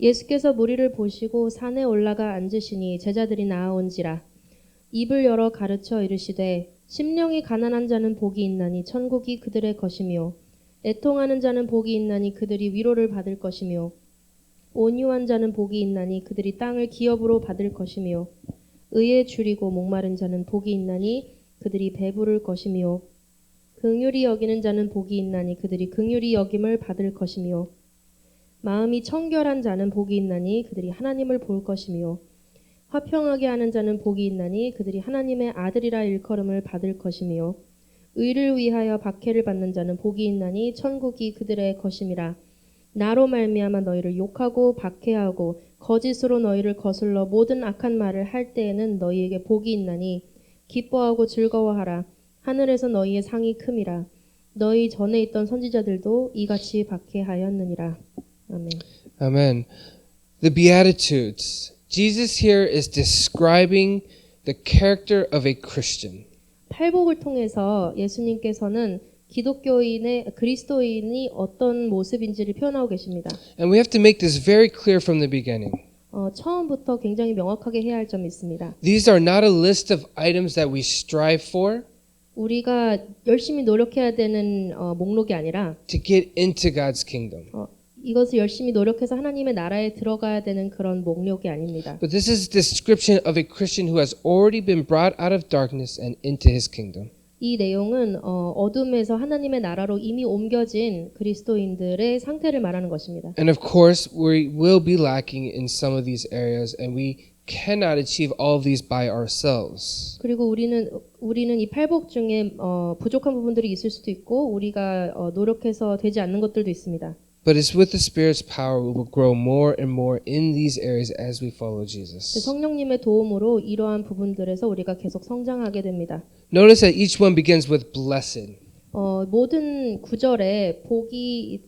예수께서 무리를 보시고 산에 올라가 앉으시니 제자들이 나아온지라. 입을 열어 가르쳐 이르시되 심령이 가난한 자는 복이 있나니 천국이 그들의 것이며 애통하는 자는 복이 있나니 그들이 위로를 받을 것이며 온유한 자는 복이 있나니 그들이 땅을 기업으로 받을 것이며 의에 줄이고 목마른 자는 복이 있나니 그들이 배부를 것이며 긍휼히 여기는 자는 복이 있나니 그들이 긍휼히 여김을 받을 것이며 마음이 청결한 자는 복이 있나니 그들이 하나님을 볼 것이며 화평하게 하는 자는 복이 있나니 그들이 하나님의 아들이라 일컬음을 받을 것이며 의를 위하여 박해를 받는 자는 복이 있나니 천국이 그들의 것임이라. 나로 말미암아 너희를 욕하고 박해하고 거짓으로 너희를 거슬러 모든 악한 말을 할 때에는 너희에게 복이 있나니 기뻐하고 즐거워하라. 하늘에서 너희의 상이 큼이라. 너희 전에 있던 선지자들도 이같이 박해하였느니라. 아멘. Amen. The Beatitudes. Jesus here is describing the character of a Christian. 팔복을 통해서 예수님께서는 그리스도인이 어떤 모습인지를 표현하고 계십니다. And we have to make this very clear from the beginning. 처음부터 굉장히 명확하게 해야 할 점이 있습니다. These are not a list of items that we strive for 우리가 열심히 노력해야 되는 목록이 아니라 to get into God's kingdom. 이것을 열심히 노력해서 하나님의 나라에 들어가야 되는 그런 목록이 아닙니다. But this is a description of a Christian who has already been brought out of darkness and into his kingdom. 이 내용은 어둠에서 하나님의 나라로 이미 옮겨진 그리스도인들의 상태를 말하는 것입니다. And of course, we will be lacking in some of these areas, and we cannot achieve all of these by ourselves. 그리고 우리는 이 팔복 중에 부족한 부분들이 있을 수도 있고 우리가 노력해서 되지 않는 것들도 있습니다. But it's with the Spirit's power we will grow more and more in these areas as we follow Jesus. 성령님의 도움으로 이러한 부분들에서 우리가 계속 성장하게 됩니다. Notice that each one begins with blessed. 모든 구절에 복이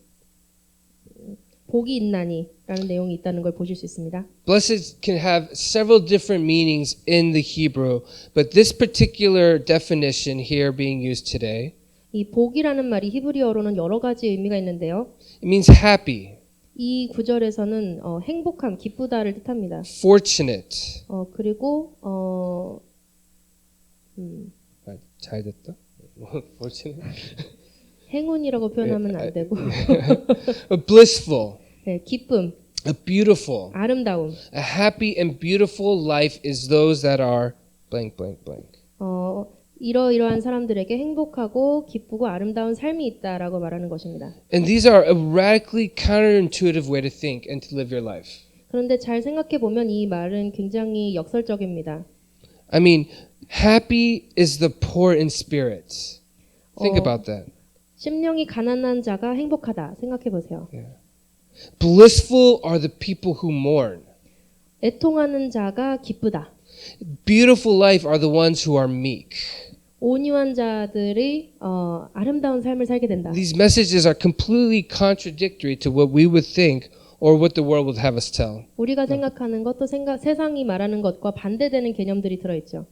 있나니라는 내용이 있다는 걸 보실 수 있습니다. Blessed can have several different meanings in the Hebrew, but this particular definition here being used today, 이 복이라는 말이 히브리어로는 여러 가지 의미가 있는데요. it means happy, 이 구절에서는 행복함, 기쁘다를 뜻합니다. fortunate. 그리고 잘 됐다. fortunate. 행운이라고 표현하면 안 되고 blissful, 네, 기쁨, beautiful. 아름다움. A happy and beautiful life is those that are blank blank blank. 이러이러한 사람들에게 행복하고 기쁘고 아름다운 삶이 있다라고 말하는 것입니다. And these are a radically counterintuitive way to think and to live your life. 그런데 잘 생각해 보면 이 말은 굉장히 역설적입니다. I mean, happy is the poor in spirit. Think about that. 심령이 가난한 자가 행복하다. 생각해 보세요. Blissful are the people who mourn. 애통하는 자가 기쁘다. Beautiful life are the ones who are meek. 온유한 자들이 아름다운 삶을 살게 된다. These messages are completely contradictory to what we would think or what the world would have us tell. 우리가 생각하는 것도 세상이 말하는 것과 반대되는 개념들이 들어있죠.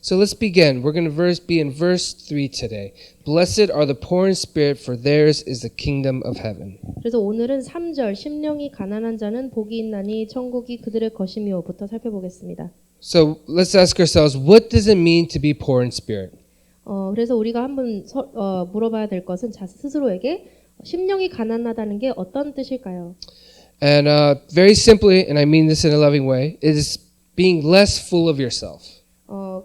So let's begin. We're going to be in verse 3 today. Blessed are the poor in spirit, for theirs is the kingdom of heaven. 그래서 오늘은 3절 심령이 가난한 자는 복이 있나니 천국이 그들의 것이며부터 살펴보겠습니다. So let's ask ourselves, what does it mean to be poor in spirit? 그래서 우리가 한번 물어봐야 될 것은 자 스스로에게 심령이 가난하다는 게 어떤 뜻일까요? And very simply, and I mean this in a loving way, it is being less full of yourself.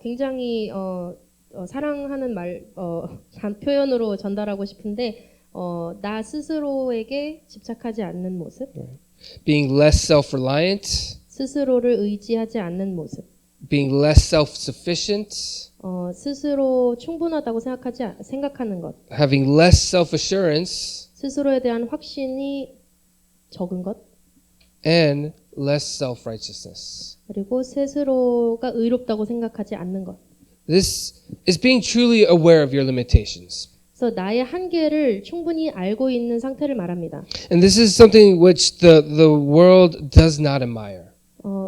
굉장히 사랑하는 표현으로 전달하고 싶은데 나 스스로에게 집착하지 않는 모습, Being less self-reliant, 스스로를 의지하지 않는 모습, being less self-sufficient, 스스로 충분하다고 생각하는 것, having less self-assurance, 스스로에 대한 확신이 적은 것, and less self-righteousness. 그리고 스스로가 의롭다고 생각하지 않는 것. This is being truly aware of your limitations. 그래서 나의 한계를 충분히 알고 있는 상태를 말합니다. And this is something which the world does not admire.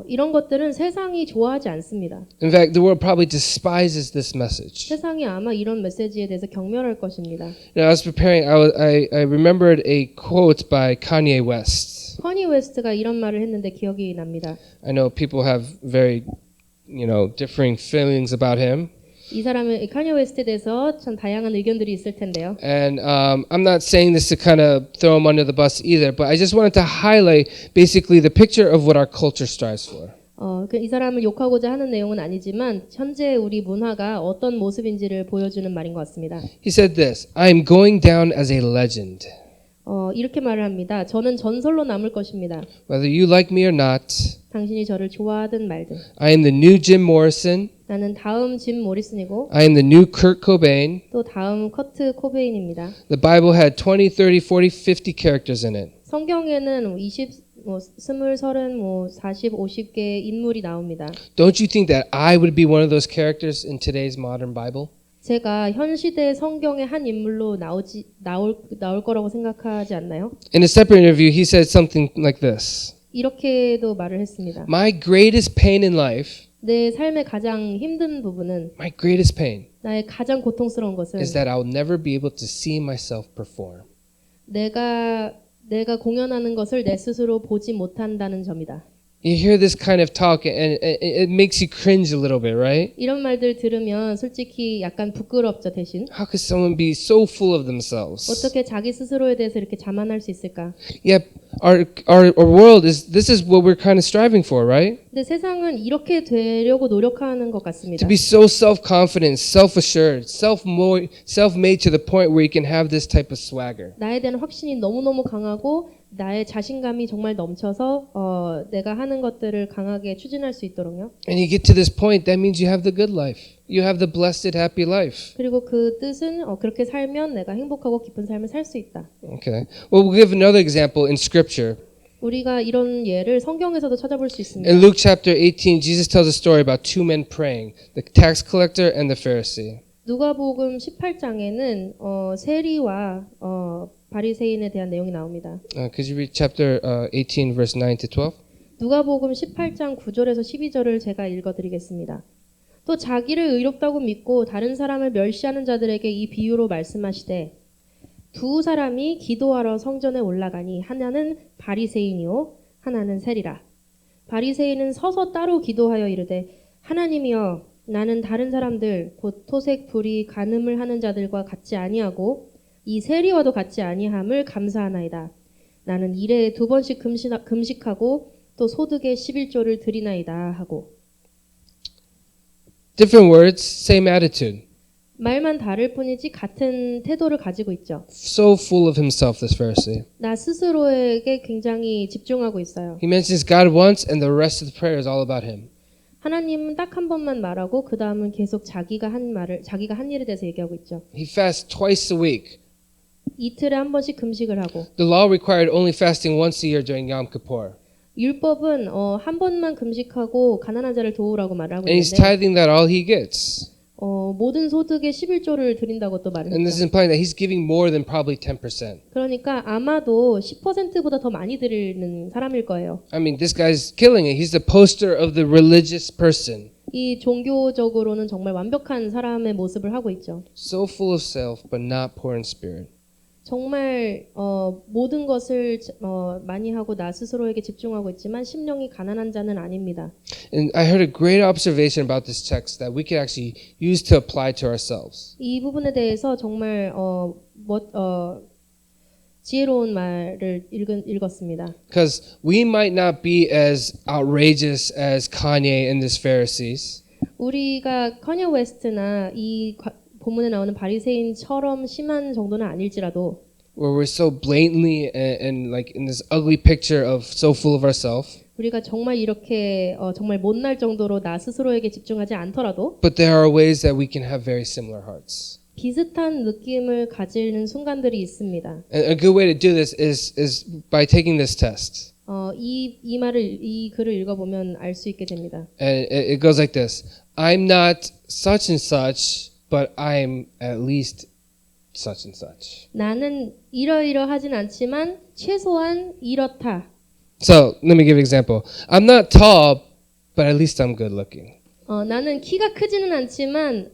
이런 것들은 세상이 좋아하지 않습니다. In fact, the world probably despises this message. 세상이 아마 이런 메시지에 대해서 경멸할 것입니다. Now, I was preparing, I remembered a quote by Kanye West. 커니 웨스트가 이런 말을 했는데 기억이 납니다. I know people have very, differing feelings about him. 이 사람은 커니 웨스트에 대해서 참 다양한 의견들이 있을 텐데요. And I'm not saying this to kind of throw him under the bus either, but I just wanted to highlight basically the picture of what our culture strives for. 이 사람을 욕하고자 하는 내용은 아니지만 현재 우리 문화가 어떤 모습인지를 보여주는 말인 것 같습니다. He said this, I am going down as a legend. 이렇게 말을 합니다. 저는 전설로 남을 것입니다. Whether you like me or not, 당신이 저를 좋아하든 말든. I am the new Jim Morrison. 나는 다음 짐 모리슨이고 I am the new Kurt Cobain. 또 다음 커트 코베인입니다. The Bible had 20, 30, 40, 50 characters in it. 성경에는 20, 30, 40, 50개의 인물이 나옵니다. Don't you think that I would be one of those characters in today's modern Bible? 제가 현 시대 성경의 한 인물로 나올 거라고 생각하지 않나요? In a separate interview, he said something like this. 이렇게도 말을 했습니다. My greatest pain in life, 내 삶의 가장 힘든 부분은 my greatest pain, 나의 가장 고통스러운 것은 is that I'll never be able to see myself perform. 내가 공연하는 것을 내 스스로 보지 못한다는 점이다. You hear this kind of talk and it makes you cringe a little bit, right? 이런 말들 들으면 솔직히 약간 부끄럽죠, 대신. How could someone be so full of themselves? 어떻게 자기 스스로에 대해서 이렇게 자만할 수 있을까? Yet our world this is what we're kind of striving for, right? 근데 세상은 이렇게 되려고 노력하는 것 To 같습니다. be so self-confident, self-assured, self-made to the point where you can have this type of swagger. 나에 대한 확신이 너무너무 강하고 나의 자신감이 정말 넘쳐서 내가 하는 것들을 강하게 추진할 수 있도록요. And you get to this point, that means you have the good life. You have the blessed, happy life. 그리고 그 뜻은 그렇게 살면 내가 행복하고 기쁜 삶을 살 수 있다. Okay. Well, we'll give another example in Scripture. 우리가 이런 예를 성경에서도 찾아볼 수 있습니다. In Luke chapter 18, Jesus tells a story about two men praying, the tax collector and the Pharisee. 누가복음 18장에는 세리와 바리새인에 대한 내용이 나옵니다. Could you read chapter 18, verse 9 to 12? 누가복음 18장 9절에서 12절을 제가 읽어드리겠습니다. 또 자기를 의롭다고 믿고 다른 사람을 멸시하는 자들에게 이 비유로 말씀하시되 두 사람이 기도하러 성전에 올라가니 하나는 바리새인이요 하나는 세리라. 바리새인은 서서 따로 기도하여 이르되 하나님이여 나는 다른 사람들 곧 토색 불의 간음을 하는 자들과 같지 아니하고 이 세리와도 같지 아니함을 감사하나이다. 나는 일에 2번씩 금식하고 또 소득의 11조를 드리나이다 하고. Different words, same attitude. 말만 다를 뿐이지 같은 태도를 가지고 있죠. So full of himself, this Pharisee. 나 스스로에게 굉장히 집중하고 있어요. He mentions God once, and the rest of the prayer is all about him. 하나님은 딱 한 번만 말하고 그 다음은 계속 자기가 한 일에 대해서 얘기하고 있죠. He fasts twice a week. 이틀에 한 번씩 금식을 하고. The law required only fasting once a year during Yom Kippur. 율법은 한 번만 금식하고 가난한 자를 도우라고 말하고 And he's 있는데 tithing that all he gets. 모든 소득의 11조를 드린다고 또 말을 And this is 했죠. implying that he's giving more than probably 10%. 그러니까 아마도 10%보다 더 많이 드리는 사람일 거예요. I mean, this guy's killing it. He's the poster of the religious person. 이 종교적으로는 정말 완벽한 사람의 모습을 하고 있죠. So full of self, but not poor in spirit. 정말 모든 것을 많이 하고 나 스스로에게 집중하고 있지만 심령이 가난한 자는 아닙니다. And I heard a great observation about this text that we could actually use to apply to ourselves. 이 부분에 대해서 정말 지혜로운 말을 읽었습니다. Because we might not be as outrageous as Kanye and these Pharisees. 우리가 커니 웨스트나 이 본문에 나오는 바리새인처럼 심한 정도는 아닐지라도 where we're so blatantly and like in this ugly picture of so full of ourselves. 우리가 정말 이렇게 정말 못날 정도로 나 스스로에게 집중하지 않더라도 But there are ways that we can have very similar hearts. 비슷한 느낌을 가지는 순간들이 있습니다. And a good way to do this is by taking this test. 이 글을 읽어보면 알 수 있게 됩니다. And it goes like this. I'm not such and such, but I'm at least such and such. 나는 이러이러하진 않지만 최소한 이렇다. So let me give an example. I'm not tall, but at least I'm good looking. 나는 키가 크지는 않지만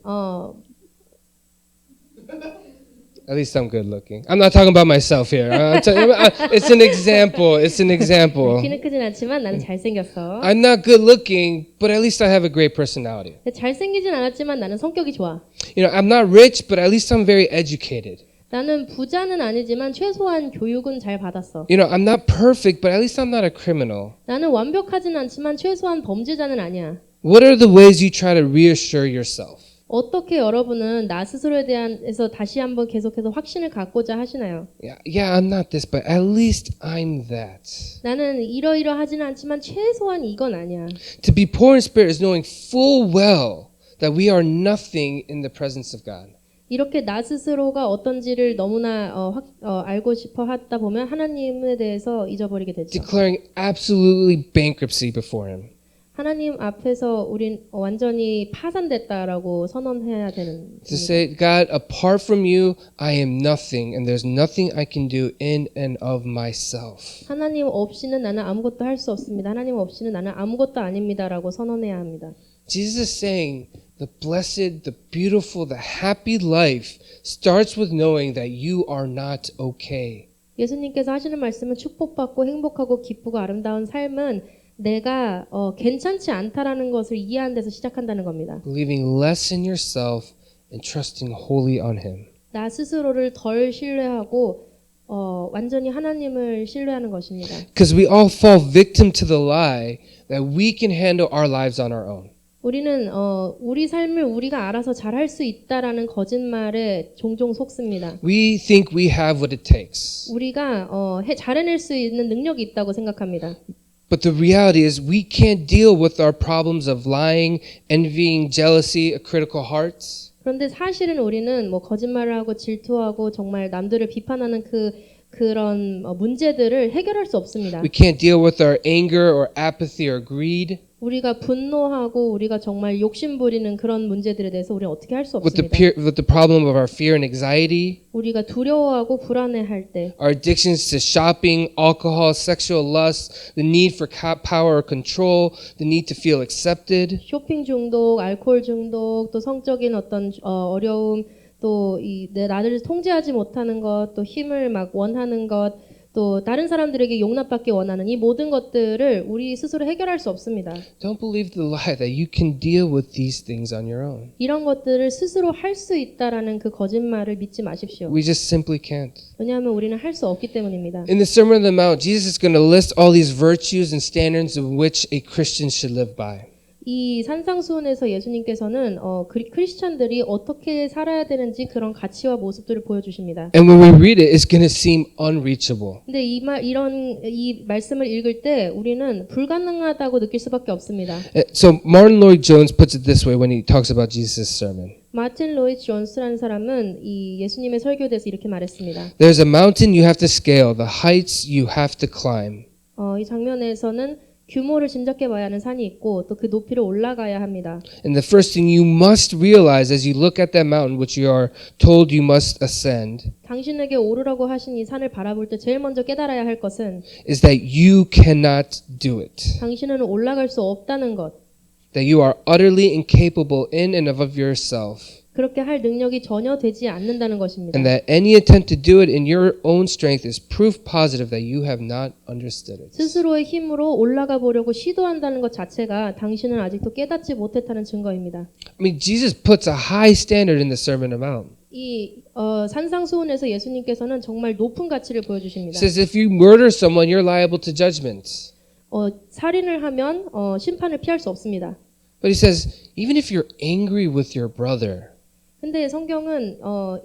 At least I'm good looking. I'm not talking about myself here. It's an example. It's an example. 키는 크진 않지만 나는 잘생겼어. I'm not good looking, but at least I have a great personality. 잘생기진 않았지만 나는 성격이 좋아. You know, I'm not rich, but at least I'm very educated. 나는 부자는 아니지만 최소한 교육은 잘 받았어. You know, I'm not perfect, but at least I'm not a criminal. 나는 완벽하진 않지만 최소한 범죄자는 아니야. What are the ways you try to reassure yourself? 어떻게 여러분은 나 스스로에 대해서 다시 한번 계속해서 확신을 갖고자 하시나요? Yeah, I'm not this, but at least I'm that. 나는 이러이러하지는 않지만 최소한 이건 아니야. To be poor in spirit is knowing full well that we are nothing in the presence of God. 이렇게 나 스스로가 어떤지를 너무나 알고 싶어 하다 보면 하나님에 대해서 잊어버리게 되죠. Declaring absolutely bankruptcy before Him. 하나님 앞에서 우린 완전히 파산됐다라고 선언해야 되는. To say, God, apart from you, I am nothing, and there's nothing I can do in and of myself. 하나님 없이는 나는 아무것도 할 수 없습니다. 하나님 없이는 나는 아무것도 아닙니다라고 선언해야 합니다. Jesus is saying, the blessed, the beautiful, the happy life starts with knowing that you are not okay. 예수님께서 하시는 말씀은 축복받고 행복하고 기쁘고 아름다운 삶은 내가 괜찮지 않다라는 것을 이해하는 데서 시작한다는 겁니다. Believing less in yourself and trusting wholly on Him. 나 스스로를 덜 신뢰하고 완전히 하나님을 신뢰하는 것입니다. Because we all fall victim to the lie that we can handle our lives on our own. 우리는 우리 삶을 우리가 알아서 잘할 수 있다라는 거짓말에 종종 속습니다. We think we have what it takes. 우리가 잘해낼 수 있는 능력이 있다고 생각합니다. But the reality is we can't deal with our problems of lying, envying, jealousy, critical hearts. 그런데 사실은 우리는 거짓말을 하고 질투하고 정말 남들을 비판하는 그런 문제들을 해결할 수 없습니다. We can't deal with our anger or apathy or greed. 우리가 분노하고 우리가 정말 욕심 부리는 그런 문제들에 대해서 우리는 어떻게 할 수 With 없습니다. the problem of our fear and anxiety, 우리가 두려워하고 불안해할 때, our addictions to shopping, alcohol, sexual lust, the need for power or control, the need to feel accepted. 쇼핑 중독, 알코올 중독, 또 성적인 어떤 어려움, 또 나를 통제하지 못하는 것, 또 힘을 막 원하는 것, 또 다른 사람들에게 용납받기 원하는 이 모든 것들을 우리 스스로 해결할 수 없습니다. Don't believe the lie that you can deal with these things on your own. 이런 것들을 스스로 할 수 있다라는 그 거짓말을 믿지 마십시오. We just simply can't. 왜냐하면 우리는 할 수 없기 때문입니다. In the Sermon on the Mount, Jesus is going to list all these virtues and standards of which a Christian should live by. 이 산상수훈에서 예수님께서는 크리스찬들이 어떻게 살아야 되는지 그런 가치와 모습들을 보여주십니다. And when we read it, it's going to seem unreachable. 근데 이 말씀을 읽을 때 우리는 불가능하다고 느낄 수밖에 없습니다. So Martin Lloyd-Jones puts it this way when he talks about Jesus' sermon. 마틴 로이드 존스라는 사람은 이 예수님의 설교에 대해서 이렇게 말했습니다. There's a mountain you have to scale, the heights you have to climb. 이 장면에서는 규모를 짐작해 봐야 하는 산이 있고 또 그 높이를 올라가야 합니다. And the first thing you must realize as you look at that mountain which you are told you must ascend 당신에게 오르라고 하신 이 산을 바라볼 때 제일 먼저 깨달아야 할 것은 is that you cannot do it. 당신은 올라갈 수 없다는 것. That you are utterly incapable in and of yourself. 그렇게 할 능력이 전혀 되지 않는다는 것입니다. And that any attempt to do it in your own strength is proof positive that you have not understood it. 스스로의 힘으로 올라가 보려고 시도한다는 것 자체가 당신은 아직도 깨닫지 못했다는 증거입니다. I mean, Jesus puts a high standard in the Sermon on the Mount. 이 산상수훈에서 예수님께서는 정말 높은 가치를 He 보여주십니다. says if you murder someone, you're liable to judgment. 살인을 하면 심판을 피할 수 없습니다. But he says even if you're angry with your brother, 근데 성경은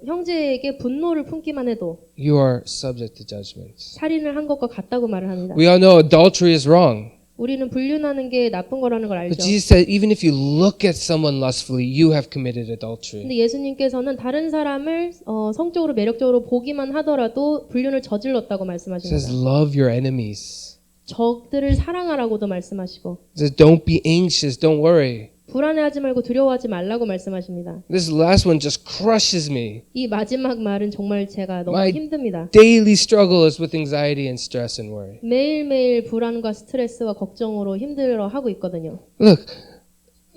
형제에게 분노를 품기만 해도 you are subject to judgment. 살인을 한 것과 같다고 말을 합니다. We all know adultery is wrong. 우리는 불륜하는 게 나쁜 거라는 걸 But 알죠. Jesus said even if you look at someone lustfully, you have committed adultery. 근데 예수님께서는 다른 사람을 성적으로 매력적으로 보기만 하더라도 불륜을 저질렀다고 He says 말씀하십니다. love your enemies. 적들을 사랑하라고도 말씀하시고 He says don't be anxious, don't worry. 불안해하지 말고 두려워하지 말라고 말씀하십니다. This last one just crushes me. 이 마지막 말은 정말 제가 너무 My 힘듭니다. daily struggle is with anxiety and stress and worry. 매일매일 불안과 스트레스와 걱정으로 힘들어하고 있거든요. Look,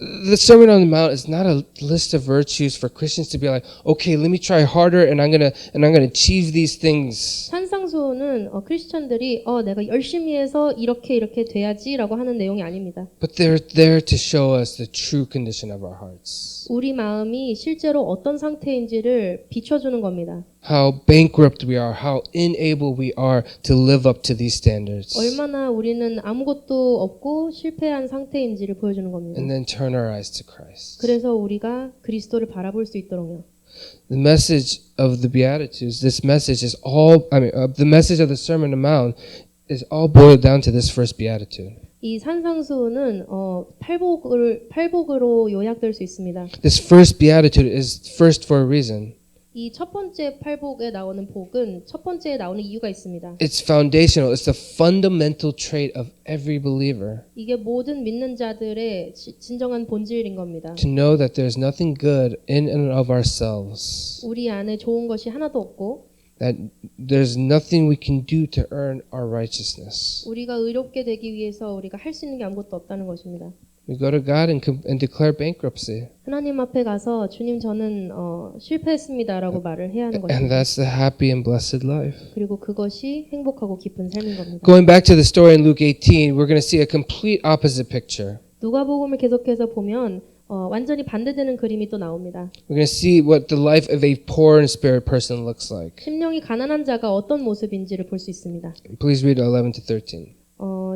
The Sermon on the Mount is not a list of virtues for Christians to be like, okay, let me try harder and I'm gonna achieve these things. 산상수훈은 크리스천들이 내가 열심히 해서 이렇게 돼야지라고 하는 내용이 아닙니다. But they're there to show us the true condition of our hearts. 우리 마음이 실제로 어떤 상태인지를 비춰주는 겁니다. How bankrupt we are, how unable we are to live up to these standards. 얼마나 우리는 아무것도 없고 실패한 상태인지를 보여주는 겁니다. And then turn our eyes to Christ. 그래서 우리가 그리스도를 바라볼 수 있도록요. The message of the Beatitudes, this message is all, the message of the Sermon on the Mount is all boiled down to this first Beatitude. 이 산상수훈은 팔복으로 요약될 수 있습니다. This first Beatitude is first for a reason. 이 첫 번째 팔복에 나오는 복은 첫 번째에 나오는 이유가 있습니다. It's foundational. It's the fundamental trait of every believer. 이게 모든 믿는 자들의 진정한 본질인 겁니다. To know that there's nothing good in and of ourselves. 우리 안에 좋은 것이 하나도 없고 That there's nothing we can do to earn our righteousness. 우리가 의롭게 되기 위해서 우리가 할 수 있는 게 아무것도 없다는 것입니다. We go to God and declare bankruptcy. 하나님 앞에 가서 주님 저는 실패했습니다라고 말을 해야 하는 And 것입니다. that's the happy and blessed life. 그리고 그것이 행복하고 기쁜 삶인 겁니다. Going back to the story in Luke 18, we're going to see a complete opposite picture. 누가복음을 계속해서 보면 완전히 반대되는 그림이 또 나옵니다. We're going to see what the life of a poor in spirit person looks like. 심령이 가난한 자가 어떤 모습인지를 볼 수 있습니다. Please read 11 to 13.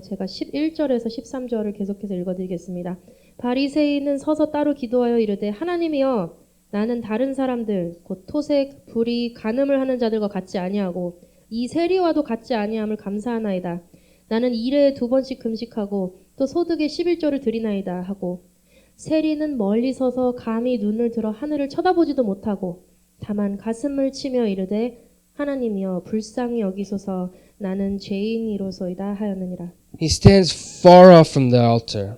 제가 11절에서 13절을 계속해서 읽어드리겠습니다. 바리새인은 서서 따로 기도하여 이르되 하나님이여 나는 다른 사람들 곧 토색, 불의, 간음을 하는 자들과 같지 아니하고 이 세리와도 같지 아니함을 감사하나이다. 나는 일에 2번씩 금식하고 또 소득의 11조를 드리나이다 하고 세리는 멀리 서서 감히 눈을 들어 하늘을 쳐다보지도 못하고 다만 가슴을 치며 이르되 하나님이여 불쌍히 여기소서 나는 죄인이로소이다 하였느니라. He stands far off from the altar.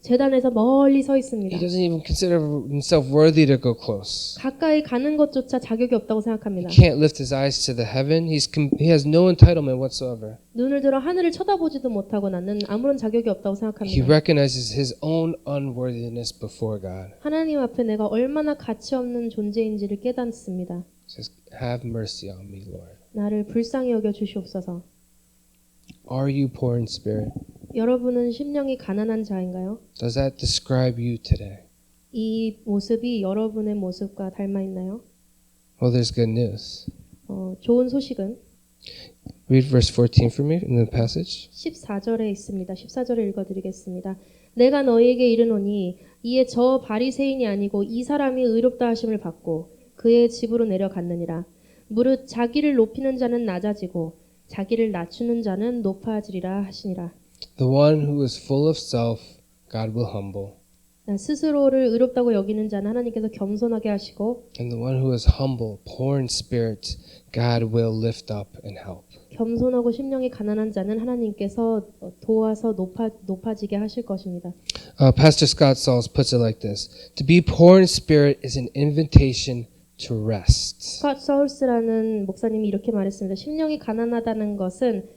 제단에서 멀리 서 있습니다. He doesn't even consider himself worthy to go close. 가까이 가는 것조차 자격이 없다고 생각합니다. He can't lift his eyes to the heaven. He has no entitlement whatsoever. 눈을 들어 하늘을 쳐다보지도 못하고 나는 아무런 자격이 없다고 He 생각합니다. recognizes his own unworthiness before God. 하나님 앞에 내가 얼마나 가치 없는 존재인지를 깨닫습니다. He says, "Have mercy on me, Lord." 나를 불쌍히 여겨 주시옵소서. Are you poor in spirit? 여러분은 심령이 가난한 자인가요? Does that describe you today? 이 모습이 여러분의 모습과 닮아 있나요? Well, there's good news. 좋은 소식은 Read verse 14 for me in the passage. 14절에 있습니다. 14절을 읽어드리겠습니다. 내가 너희에게 이르노니 이에 저 바리새인이 아니고 이 사람이 의롭다 하심을 받고 그의 집으로 내려갔느니라. 무릇 자기를 높이는 자는 낮아지고 자기를 낮추는 자는 높아지리라 하시니라. The one who is full of self, God will humble. 스스로를 의롭다고 여기는 자는 하나님께서 겸손하게 하시고 And the one who is humble, poor in spirit, God will lift up and help. 겸손하고 심령이 가난한 자는 하나님께서 도와서 높아지게 하실 것입니다. Pastor Scott Sauls puts it like this. To be poor in spirit is an invitation to rest. 스콧 서울스라는 목사님이 이렇게 말했습니다. 심령이 가난하다는 것은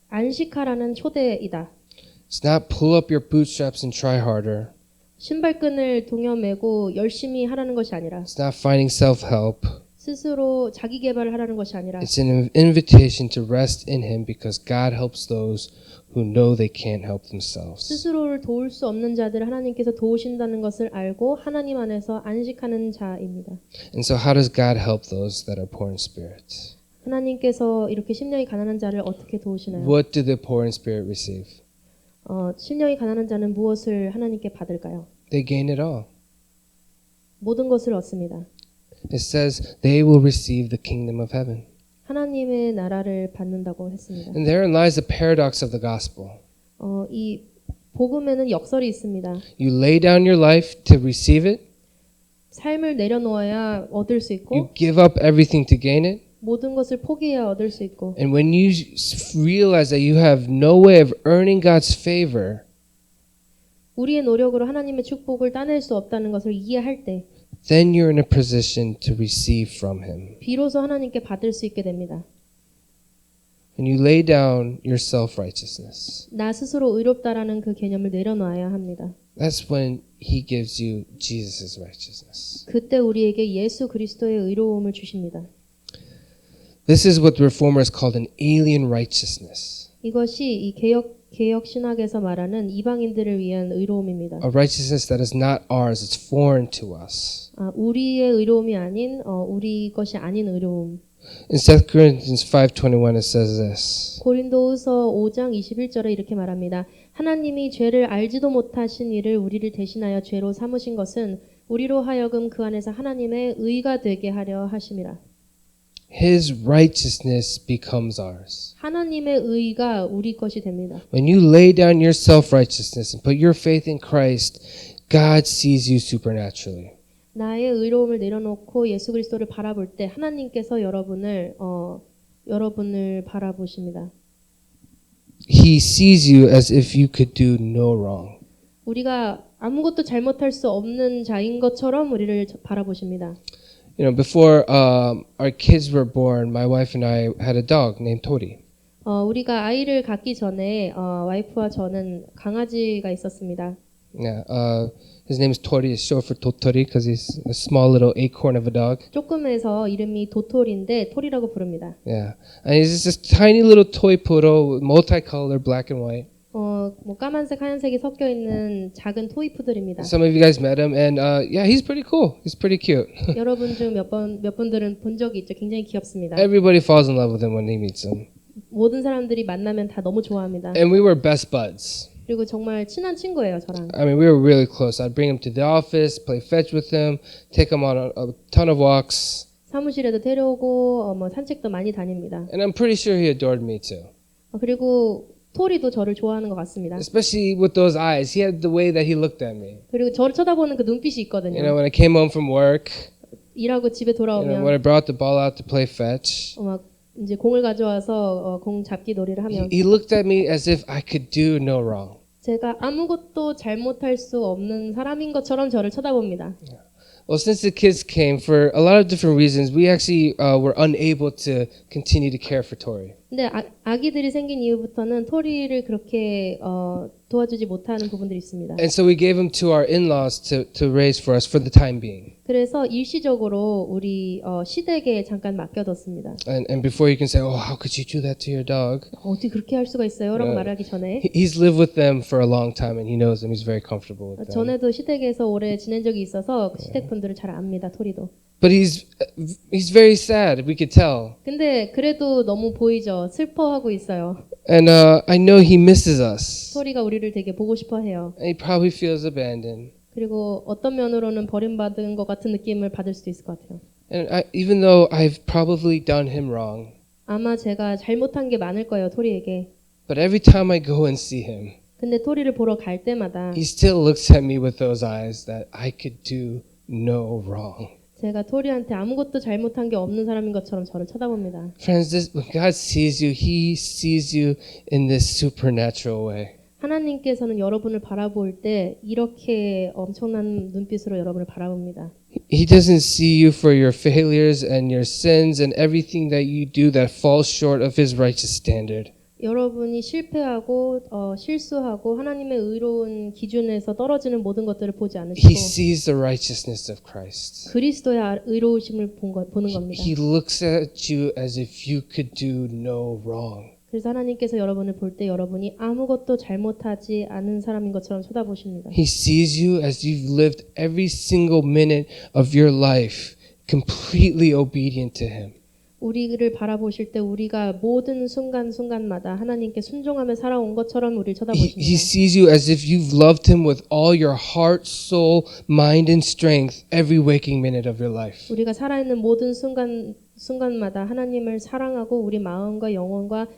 안식하라는 초대이다. It's not pull up your bootstraps and try harder. 신발끈을 동여매고 열심히 하라는 것이 아니라 It's not finding self-help. 스스로 자기 개발을 하라는 것이 아니라 It's an invitation to rest in Him because God helps those who know they can't help themselves. 스스로를 도울 수 없는 자들을 하나님께서 도우신다는 것을 알고 하나님 안에서 안식하는 자입니다. And so how does God help those that are poor in spirit? 하나님께서 이렇게 심령이 가난한 자를 어떻게 도우시나요? What do the poor in spirit receive? 심령이 가난한 자는 무엇을 하나님께 받을까요? They gain it all. 모든 것을 얻습니다. It says they will receive the kingdom of heaven. 하나님의 나라를 받는다고 했습니다. And therein lies the paradox of the gospel. 이 복음에는 역설이 있습니다. You lay down your life to receive it. 삶을 내려놓아야 얻을 수 있고 You give up everything to gain it. 모든 것을 포기해야 얻을 수 있고 And when you realize that you have no way of earning God's favor, 우리의 노력으로 하나님의 축복을 따낼 수 없다는 것을 이해할 때 then you're in a position to receive from Him. 비로소 하나님께 받을 수 있게 됩니다. And you lay down your self-righteousness. 나 스스로 의롭다라는 그 개념을 내려놔야 합니다. that's when he gives you Jesus' righteousness. 그때 우리에게 예수 그리스도의 의로움을 주십니다. This is what the reformers called an alien righteousness. 이것이 이 개혁 신학에서 말하는 이방인들을 위한 의로움입니다. A righteousness that is not ours, it's foreign to us. 우리의 의로움이 아닌 우리 것이 아닌 의로움. In 2 Corinthians 5:21 it says this. 고린도후서 5장 21절에 이렇게 말합니다. 하나님이 죄를 알지도 못하신 이를 우리를 대신하여 죄로 삼으신 것은 우리로 하여금 그 안에서 하나님의 의가 되게 하려 하심이라. His righteousness becomes ours. 하나님의 의가 우리 것이 됩니다. When you lay down your self-righteousness and put your faith in Christ, God sees you supernaturally. 나의 의로움을 내려놓고 예수 그리스도를 바라볼 때 하나님께서 여러분을 바라보십니다. He sees you as if you could do no wrong. 우리가 아무것도 잘못할 수 없는 자인 것처럼 우리를 바라보십니다. You know, before our kids were born, my wife and I had a dog named Tori. 우리가 아이를 갖기 전에 와이프와 저는 강아지가 있었습니다. Yeah, his name is Tori. It's short for Totori because he's a small little acorn of a dog. 조금해서 이름이 도토리인데 토리라고 부릅니다. Yeah, and he's just this tiny little toy poodle, multicolored, black and white. 뭐 까만색, 하얀색이 섞여 있는 작은 토이푸들입니다. Some of you guys met him, and yeah, he's pretty cool. He's pretty cute. 여러분 중 몇 분들은 본 적이 있죠. 굉장히 귀엽습니다. Everybody falls in love with him when he meets him. 모든 사람들이 만나면 다 너무 좋아합니다. And we were best buds. 그리고 정말 친한 친구예요, 저랑. I mean, we were really close. I'd bring him to the office, play fetch with him, take him on a ton of walks. 사무실에도 데려오고 뭐 산책도 많이 다닙니다. And I'm pretty sure he adored me too. 그리고 토리도 저를 좋아하는 것 같습니다. Especially with those eyes. He had the way that he looked at me. 그리고 저를 쳐다보는 그 눈빛이 있거든요. You know, when I came home from work, 일하고 집에 you know, 돌아오면 when I brought the ball out to play fetch, 막 이제 공을 가져와서 공 잡기 놀이를 하면 he looked at me as if I could do no wrong. 제가 아무것도 잘못할 수 없는 사람인 것처럼 저를 쳐다봅니다. Well, since the kids came, for a lot of different reasons, we actually were unable to continue to care for Tori. 근데 아기들이 생긴 이후부터는 토리를 그렇게 도와주지 못하는 부분들이 있습니다. And so we gave him to our in-laws to raise for us for the time being. 그래서 일시적으로 우리 시댁에 잠깐 맡겨뒀습니다. And before you can say, oh, how could you do that to your dog? 어떻게 그렇게 할 수가 있어요? 라고 말하기 전에 He's lived with them for a long time and he knows them. He's very comfortable with them. 전에도 시댁에서 오래 지낸 적이 있어서 그 시댁 분들을 잘 압니다. 토리도. But he's very sad. We could tell. 근데 그래도 너무 보이죠. 슬퍼하고 있어요. And I know he misses us. 토리가 우리를 되게 보고 싶어해요. And he probably feels abandoned. 그리고 어떤 면으로는 버림받은 것 같은 느낌을 받을 수도 있을 것 같아요. And even though I've probably done him wrong, 아마 제가 잘못한 게 많을 거예요. 토리에게. but every time I go and see him, 근데 토리를 보러 갈 때마다 he still looks at me with those eyes that I could do no wrong. 제가 토리한테 아무것도 잘못한 게 없는 사람인 것처럼 저를 쳐다봅니다. Friends, when God sees you, he sees you in this supernatural way. 하나님께서는 여러분을 바라볼 때 이렇게 엄청난 눈빛으로 여러분을 바라봅니다. He doesn't see you for your failures and your sins and everything that you do that falls short of his righteous standard. 여러분이 실패하고 실수하고 하나님의 의로운 기준에서 떨어지는 모든 것들을 보지 He 않으시고 sees the righteousness of Christ. 그리스도의 의로우심을 보는 겁니다. He looks at you as if you could do no wrong. 그래서 하나님께서 여러분을 볼 때 여러분이 아무것도 잘못하지 않은 사람인 것처럼 쳐다보십니다. He sees you as you've lived every single minute of your life completely obedient to him. 우리를 바라보실 때 우리가 모든 순간순간마다 하나님께 순종하며 살아온 것처럼 우리를 He 쳐다보십니다. sees you as if you've loved him with all your heart, soul, mind, and strength every waking minute of your life. 우리가 살아있는 모든 순간마다 하나님을 사랑하고 우리 마음과 영혼과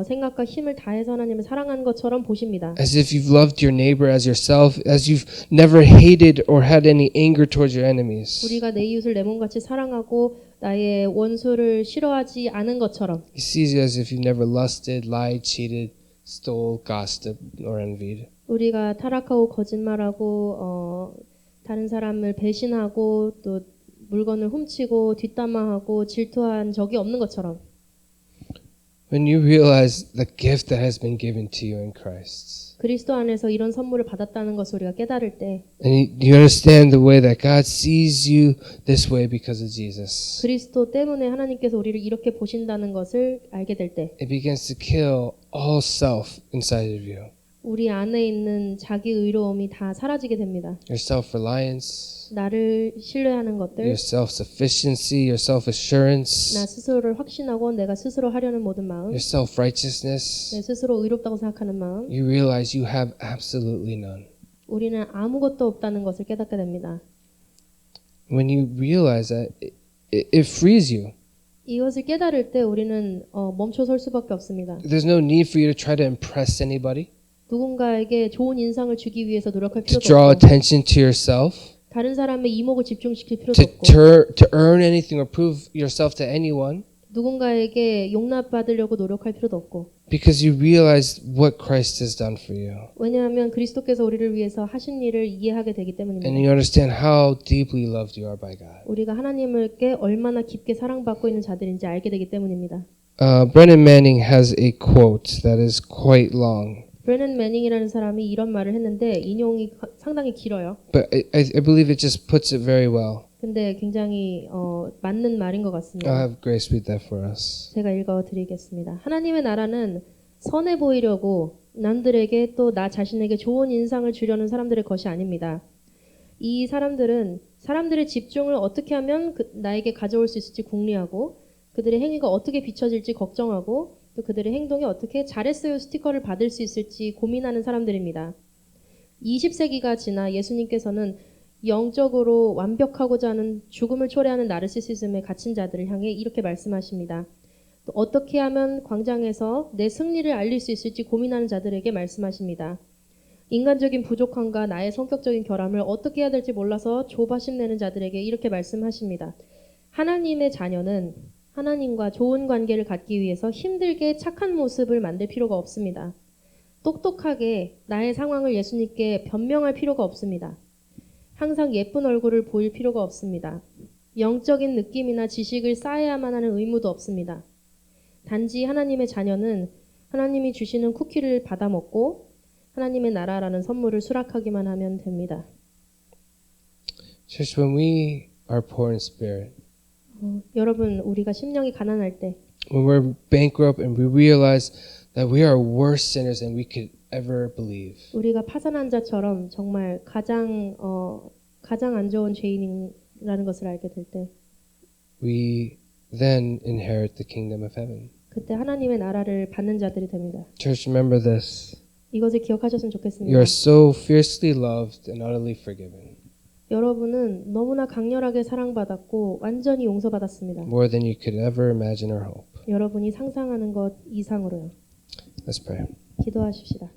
생각과 힘을 다해서 하나님을 사랑하는 것처럼 보십니다. As if you've loved your neighbor as yourself, as you've never hated or had any anger towards your enemies. 우리가 내 이웃을 내 몸같이 사랑하고 나의 원수를 싫어하지 않은 것처럼 He sees you as if you've never lusted, lied, cheated, stole, gossiped, or envied. 우리가 타락하고 거짓말하고 다른 사람을 배신하고 또 물건을 훔치고 뒷담화하고 질투한 적이 없는 것처럼 When you realize the gift that has been given to you in Christ, 그리스도 안에서 이런 선물을 받았다는 것을 우리가 깨달을 때 and you understand the way that God sees you this way because of Jesus, 그리스도 때문에 하나님께서 우리를 이렇게 보신다는 것을 알게 될 때 it begins to kill all self inside of you. 우리 안에 있는 자기 의로움이 다 사라지게 됩니다. Your self-reliance, 나를 신뢰하는 것들, your self-sufficiency, your self-assurance, 나 스스로를 확신하고 내가 스스로 하려는 모든 마음, your self-righteousness. 내 스스로 의롭다고 생각하는 마음, You realize you have absolutely none. 우리는 아무것도 없다는 것을 깨닫게 됩니다. When you realize that, it frees you. 이것을 깨달을 때 우리는 멈춰 설 수밖에 없습니다. There's no need for you to try to impress anybody, 누군가에게 좋은 인상을 주기 위해서 노력할 to 필요도 draw 없고 attention to yourself, 다른 사람의 이목을 집중시킬 필요도 to 없고 to earn anything or prove yourself to anyone, 누군가에게 용납받으려고 노력할 필요도 없고 because you realize what Christ has done for you. 왜냐하면 그리스도께서 우리를 위해서 하신 일을 이해하게 되기 And 때문입니다. you understand how deeply loved you are by God. 우리가 하나님께 얼마나 깊게 사랑받고 있는 자들인지 알게 되기 때문입니다. Brennan Manning has a quote that is quite long, 브레넌 매닝이라는 사람이 이런 말을 했는데 인용이 상당히 길어요. but I believe it just puts it very well. 근데 굉장히 맞는 말인 것 I'll 같습니다. have Grace read that for us. 제가 읽어드리겠습니다. 하나님의 나라는 선해 보이려고 남들에게 또 나 자신에게 좋은 인상을 주려는 사람들의 것이 아닙니다. 이 사람들은 사람들의 집중을 어떻게 하면 나에게 가져올 수 있을지 궁리하고 그들의 행위가 어떻게 비춰질지 걱정하고 또 그들의 행동이 어떻게 잘했어요 스티커를 받을 수 있을지 고민하는 사람들입니다. 20세기가 지나 예수님께서는 영적으로 완벽하고자 하는 죽음을 초래하는 나르시시즘에 갇힌 자들을 향해 이렇게 말씀하십니다. 또 어떻게 하면 광장에서 내 승리를 알릴 수 있을지 고민하는 자들에게 말씀하십니다. 인간적인 부족함과 나의 성격적인 결함을 어떻게 해야 될지 몰라서 조바심 내는 자들에게 이렇게 말씀하십니다. 하나님의 자녀는 하나님과 좋은 관계를 갖기 위해서 힘들게 착한 모습을 만들 필요가 없습니다. 똑똑하게 나의 상황을 예수님께 변명할 필요가 없습니다. 항상 예쁜 얼굴을 보일 필요가 없습니다. 영적인 느낌이나 지식을 쌓아야만 하는 의무도 없습니다. 단지 하나님의 자녀는 하나님이 주시는 쿠키를 받아 먹고 하나님의 나라라는 선물을 수락하기만 하면 됩니다. Church, when we are poor in spirit, 여러분, 우리가 심령이 가난할 때 when we're bankrupt and we realize that we are worse sinners than we could ever believe, 우리가 파산한 자처럼 정말 가장 안 좋은 죄인이라는 것을 알게 될 때 we then inherit the kingdom of heaven. 그때 하나님의 나라를 받는 자들이 됩니다. Church, remember this. 이것을 기억하셨으면 좋겠습니다. You are so fiercely loved and utterly forgiven, 여러분은 너무나 강렬하게 사랑받았고 완전히 용서받았습니다. more than you could ever imagine or hope. 여러분이 상상하는 것 이상으로요. Let's pray. 기도하십시다.